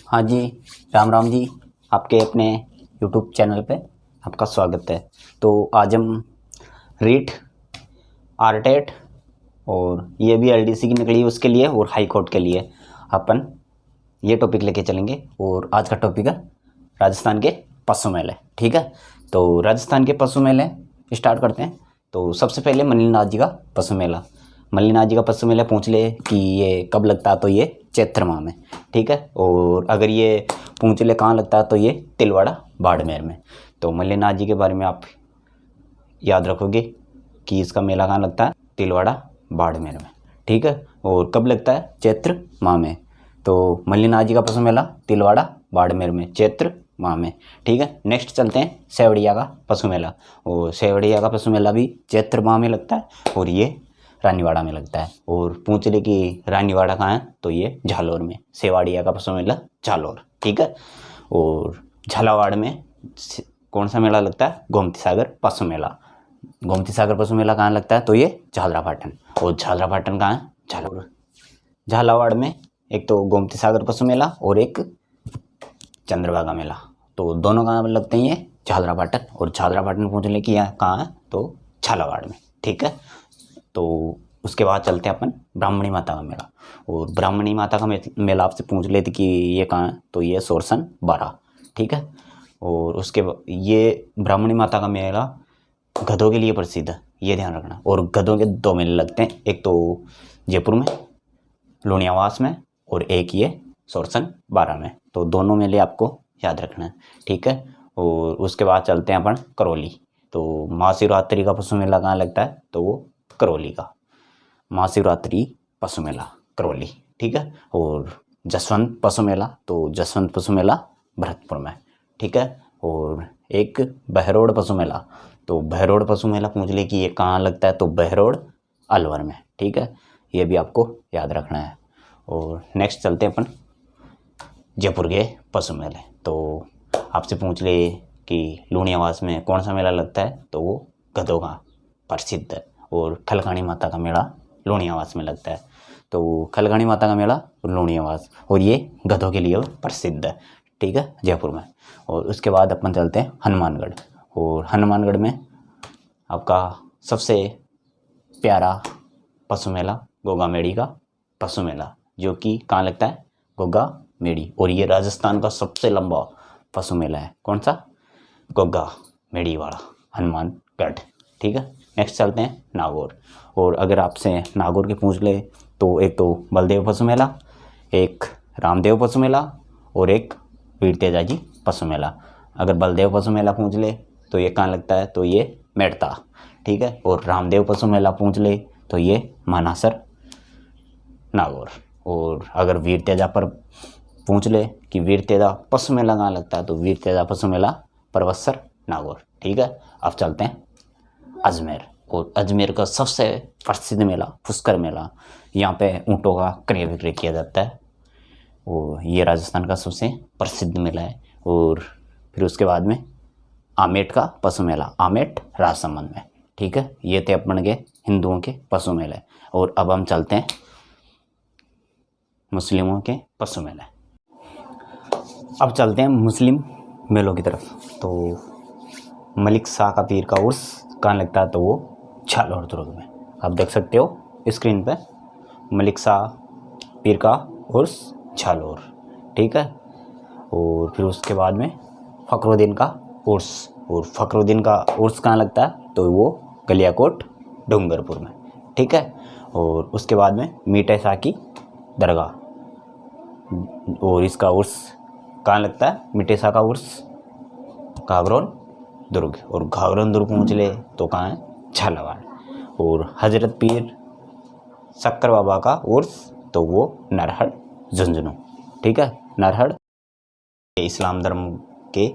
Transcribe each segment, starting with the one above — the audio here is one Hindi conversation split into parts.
हाँ जी, राम राम जी। आपके अपने यूट्यूब चैनल पे आपका स्वागत है। तो आज हम रीट, आरटेट और ये भी एलडीसी की निकली है उसके लिए और हाई कोर्ट के लिए अपन ये टॉपिक लेके चलेंगे। और आज का टॉपिक है राजस्थान के पशु मेले। ठीक है, तो राजस्थान के पशु मेले स्टार्ट करते हैं। तो सबसे पहले मल्लिनाथ जी का पशु मेला। मल्लिनाथ जी का पशु मेला पूछ ले कि ये कब लगता है, तो ये चैत्र माह में। ठीक है, और अगर ये पूछ ले कहाँ लगता है, तो ये तिलवाड़ा बाड़मेर में। तो मल्लिनाथ जी के बारे में आप याद रखोगे कि इसका मेला कहाँ लगता है, तिलवाड़ा बाड़मेर में। ठीक है, और कब लगता है, चैत्र माह में। तो मल्लिनाथ जी का पशु मेला तिलवाड़ा बाड़मेर में चैत्र माह में। ठीक है, नेक्स्ट चलते हैं सेवड़िया का पशु मेला। और सेवड़िया का पशु मेला भी चैत्र माह में लगता है और ये रानीवाड़ा में लगता है। और पूछ ले कि रानीवाड़ा कहाँ है, तो ये झालोर में। सेवाड़िया का पशु मेला झालोर। ठीक है, और झालावाड़ में कौन सा मेला लगता है, गोमती सागर पशु मेला। गोमती सागर पशु मेला कहाँ लगता है, तो ये झालरापाटन। और झालरापाटन कहाँ है, झालोर। झालावाड़ में एक तो गोमती सागर पशु मेला और एक चंद्रभागा मेला। तो दोनों कहाँ लगते हैं, ये झालरापाटन। और झालरापाटन पूछ ले कि यहाँ कहाँ है, तो झालावाड़ में। ठीक है, तो उसके बाद चलते हैं अपन ब्राह्मणी माता का मेला। और ब्राह्मणी माता का मेला आपसे पूछ लेते कि ये कहाँ है, तो ये सोरसन 12। ठीक है, और उसके ये ब्राह्मणी माता का मेला गधों के लिए प्रसिद्ध है, ये ध्यान रखना। और गधों के 2 मेले लगते हैं, एक तो जयपुर में लुणियावास में और एक ये सोरसन 12 में। तो दोनों मेले आपको याद रखना है। ठीक है, और उसके बाद चलते हैं अपन करौली। तो महाशिवरात्रि का पशु मेला कहाँ लगता है, तो वो करौली का महाशिवरात्रि पशु मेला करौली। ठीक है, और जसवंत पशु मेला, तो जसवंत पशु मेला भरतपुर में। ठीक है, और एक बहरोड़ पशु मेला। तो बहरोड़ पशु मेला पूछ ले कि ये कहाँ लगता है, तो बहरोड़ अलवर में। ठीक है, ये भी आपको याद रखना है। और नेक्स्ट चलते हैं अपन जयपुर के पशु मेले। तो आपसे पूछ ले कि लुणियावास में कौन सा मेला लगता है, तो वो गधों का प्रसिद्ध है। और खलखाणी माता का मेला लुणियावास में लगता है। तो खलखाणी माता का मेला लुणियावास, और ये गधों के लिए प्रसिद्ध है। ठीक है, जयपुर में। और उसके बाद अपन चलते हैं हनुमानगढ़। और हनुमानगढ़ में आपका सबसे प्यारा पशु मेला गोगा मेड़ी का पशु मेला, जो कि कहाँ लगता है, गोगा मेड़ी। और ये राजस्थान का सबसे लंबा पशु मेला है। कौन सा, गोगा मेड़ी वाला हनुमानगढ़। ठीक है, नेक्स्ट चलते हैं नागौर। और अगर आपसे नागौर के पूछ ले तो एक तो बलदेव पशु मेला, एक रामदेव पशु मेला और एक वीर तेजाजी पशु मेला। अगर बलदेव पशु मेला पूछ ले तो ये कहाँ लगता है, तो ये मेड़ता। ठीक है, और रामदेव पशु मेला पूछ ले तो ये मानासर नागौर। और अगर वीर तेजा पर पूछ ले कि वीर तेजा पशु मेला कहाँ लगता है, तो वीर तेजा पशु मेला परवत्सर नागौर। ठीक है, अब चलते हैं अजमेर। और अजमेर का सबसे प्रसिद्ध मेला पुष्कर मेला। यहाँ पे ऊँटों का क्रय विक्रय किया जाता है। और ये राजस्थान का सबसे प्रसिद्ध मेला है। और फिर उसके बाद में आमेट का पशु मेला, आमेट राजसमंद में। ठीक है, ये थे अपन के हिंदुओं के पशु मेले। और अब हम चलते हैं मुस्लिमों के पशु मेले। अब चलते हैं मुस्लिम मेलों की तरफ। तो मलिक शाह का पीर का उर्स कहाँ लगता है, तो वो झालोर दुर्ग में। आप देख सकते हो स्क्रीन पे, मलिक शाह पीर का उर्स झालोर। ठीक है, और फिर उसके बाद में फखरुद्दीन का उर्स। और फखरुद्दीन का उर्स कहाँ लगता है, तो वो गलियाकोट डूंगरपुर में। ठीक है, और उसके बाद में मीठे शाह की दरगाह। और इसका उर्स कहाँ लगता है, मीठे शाह का उर्स घाघरोन दुर्ग। और घाघरोन दुर्ग पूछ ले तो कहाँ है, झालावाड़। और हजरत पीर शक्कर बाबा का उर्स, तो वो नरहड़ झुंझुनू। ठीक है, नरहड़। इस्लाम धर्म के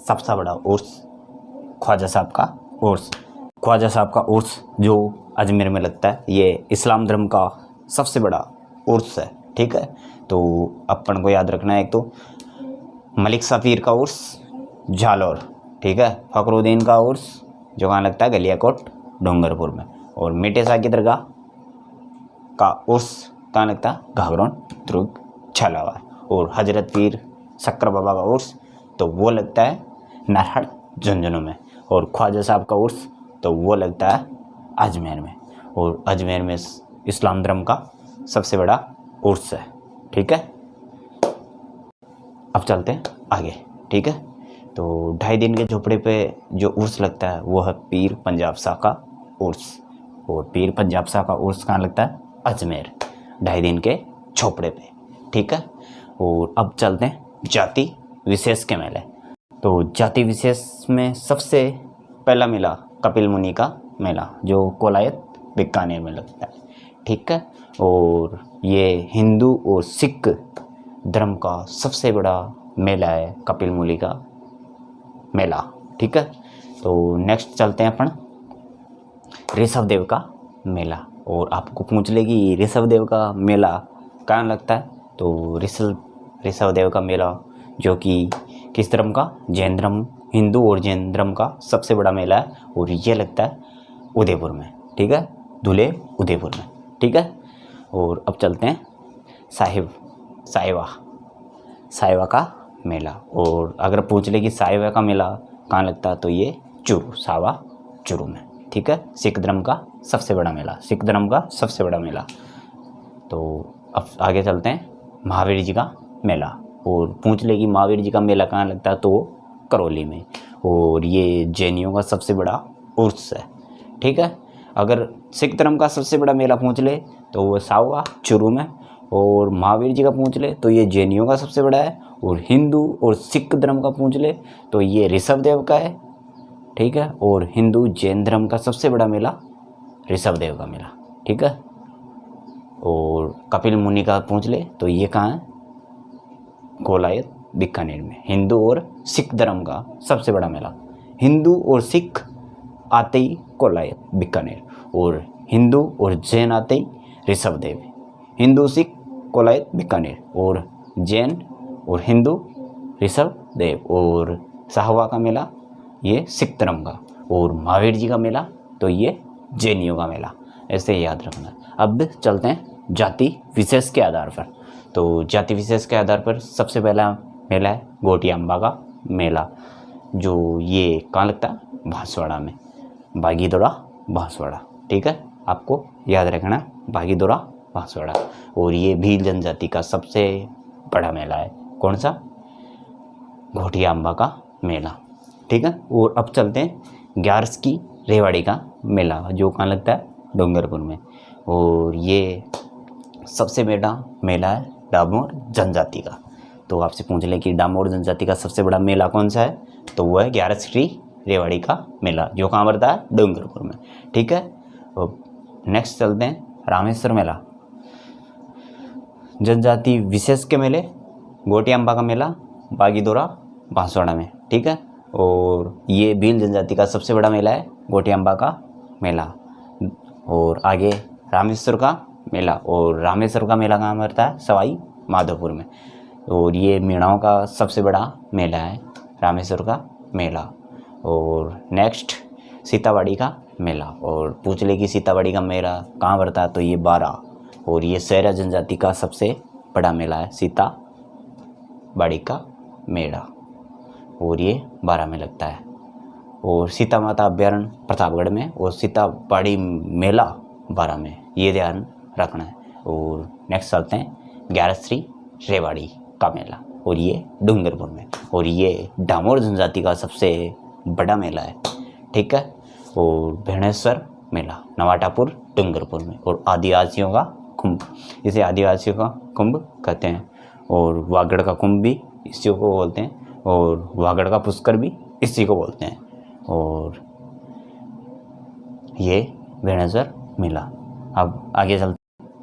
सबसे बड़ा उर्स ख्वाजा साहब का उर्स। ख्वाजा साहब का उर्स जो अजमेर में लगता है, ये इस्लाम धर्म का सबसे बड़ा उर्स है। ठीक है, तो अपन को याद रखना है, एक तो मलिक शाह पीर का उर्स झालोर। ठीक है, फखरुद्दीन का उर्स जो कहाँ लगता है, गलियाकोट डूंगरपुर में। और मीठे शाह की दरगाह का उर्स कहाँ लगता है, घाघरोन दुर्ग झालावाड़। और हजरत पीर शक्कर बाबा का उर्स तो वो लगता है नरहड़ झुंझुनू में, और ख्वाजा साहब का उर्स तो वो लगता है अजमेर में, और अजमेर में इस्लाम धर्म का सबसे बड़ा उर्स है। ठीक है, अब चलते हैं आगे। ठीक है, तो 2.5 दिन के झोपड़े पे जो उर्स लगता है वो है पीर पंजाब शाह का उर्स, और पीर पंजाब शाह का उर्स कहाँ लगता है? अजमेर, 2.5 दिन के झोपड़े पे। ठीक है, और अब चलते हैं जाति विशेष के मेले। तो जाति विशेष में सबसे पहला मेला कपिल मुनि का मेला जो कोलायत बीकानेर में लगता है। ठीक है, और ये हिंदू और सिख धर्म का सबसे बड़ा मेला है कपिल मुनि का मेला। ठीक है, तो नेक्स्ट चलते हैं अपन ऋषभ देव का मेला। और आपको पूछ ले कि ऋषभ देव का मेला कहाँ लगता है? तो ऋषभ देव का मेला जो कि किस धर्म का? जैन धर्म, हिंदू और जैन धर्म का सबसे बड़ा मेला है, और ये लगता है उदयपुर में। ठीक है, धुले उदयपुर में। ठीक है, और अब चलते हैं साहिवा का मेला। और अगर पूछ ले कि साहिवा का मेला कहाँ लगता है तो ये चूरू में। ठीक है, सिख धर्म का सबसे बड़ा मेला। तो अब आगे चलते हैं महावीर जी का मेला। और पूछ ले कि महावीर जी का मेला कहाँ लगता है तो वो करौली में, और ये जैनियों का सबसे बड़ा उर्स है। ठीक है, अगर सिख धर्म का सबसे बड़ा मेला पूछ ले तो वो सावा चूरू में, और महावीर जी का पूछ ले तो ये जैनियों का सबसे बड़ा है, और हिंदू और सिख धर्म का पूछ ले तो ये ऋषभ देव का है। ठीक है, और हिंदू जैन धर्म का सबसे बड़ा मेला ऋषभ देव का मेला। ठीक है, और कपिल मुनि का पूछ ले तो ये कहाँ है? कोलायत बीकानेर में, हिंदू और सिख धर्म का सबसे बड़ा मेला। हिंदू और सिख आते ही कोलायत बीकानेर, और हिंदू और जैन आते ही ऋषभ देव। हिंदू सिख कोलायत बीकानेर, और जैन और हिंदू ऋषभ देव। और साहवा का मेला ये सिख धर्म का, और महावीर जी का मेला तो ये जैनियों का मेला। ऐसे याद रखना। अब चलते हैं जाति विशेष के आधार पर। तो जाति विशेष के आधार पर सबसे पहला मेला है गोटिया अम्बा का मेला, जो ये कहाँ लगता है? बांसवाड़ा में, बागीदोरा बांसवाड़ा। ठीक है, आपको याद रखना बागीदोरा बांसवाड़ा। और ये भील जनजाति का सबसे बड़ा मेला है। कौन सा? गोटिया अम्बा का मेला। ठीक है, और अब चलते हैं ग्यारस की रेवाड़ी का मेला जो कहाँ लगता है? डूंगरपुर में। और ये सबसे बड़ा मेला है डामोर जनजाति का। तो आपसे पूछ लें कि डामोर जनजाति का सबसे बड़ा मेला कौन सा है तो वो है ग्यारस की रेवाड़ी का मेला जो कहाँ पड़ता है? डूंगरपुर में। ठीक है, नेक्स्ट चलते हैं रामेश्वर मेला। जनजाति विशेष के मेले गोटिया अम्बा का मेला बागीदोरा बांसवाड़ा में। ठीक है, और ये भील जनजाति का सबसे बड़ा मेला है गोटिया अम्बा का मेला। और आगे रामेश्वर का मेला, और रामेश्वर का मेला कहाँ पड़ता है? सवाई माधोपुर में। और ये मीणाओं का सबसे बड़ा मेला है रामेश्वर का मेला। और नेक्स्ट सीतावाड़ी का मेला। और पूछ ले कि सीतावाड़ी का मेला कहाँ पड़ता है तो ये बारा, और ये सहरा जनजाति का सबसे बड़ा मेला है सीतावाड़ी का मेला, और ये बारा में लगता है। और सीता माता अभ्यारण्य प्रतापगढ़ में, और सीतावाड़ी मेला बारा में, ये ध्यान रखना है। और नेक्स्ट चलते हैं ग्यारसरी रेवाड़ी का मेला, और ये डूंगरपुर में, और ये डामोर जनजाति का सबसे बड़ा मेला है। ठीक है, और भेड़ेश्वर मेला नवाटापुर डूंगरपुर में, और आदिवासियों का कुंभ, इसे आदिवासियों का कुंभ कहते हैं। और वागड़ का कुंभ भी इसी को बोलते हैं, और वागड़ का पुष्कर भी इसी को बोलते हैं। और ये भेड़ेश्वर मेला। अब आगे चलते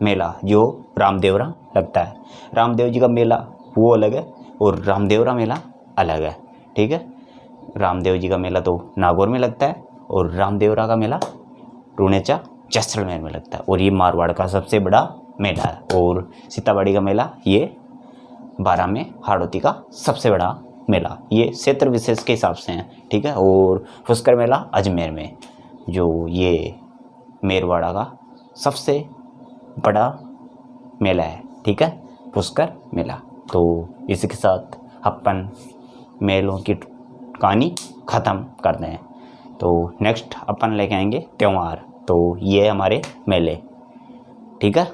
मेला जो रामदेवरा लगता है। रामदेव जी का मेला वो अलग है और रामदेवरा मेला अलग है। ठीक है, रामदेव जी का मेला तो नागौर में लगता है, और रामदेवरा का मेला रूणेचा जैसलमेर में लगता है, और ये मारवाड़ का सबसे बड़ा मेला है। और सीतावाड़ी का मेला ये बारा में हाड़ौती का सबसे बड़ा मेला, ये क्षेत्र विशेष के हिसाब से हैं। ठीक है, और पुष्कर मेला अजमेर में, जो ये मेरवाड़ा का सबसे बड़ा मेला है। ठीक है, पुष्कर मेला। तो इसी के साथ अपन मेलों की कहानी ख़त्म करते हैं। तो नेक्स्ट अपन लेके आएंगे त्यौहार। तो ये हमारे मेले, ठीक है।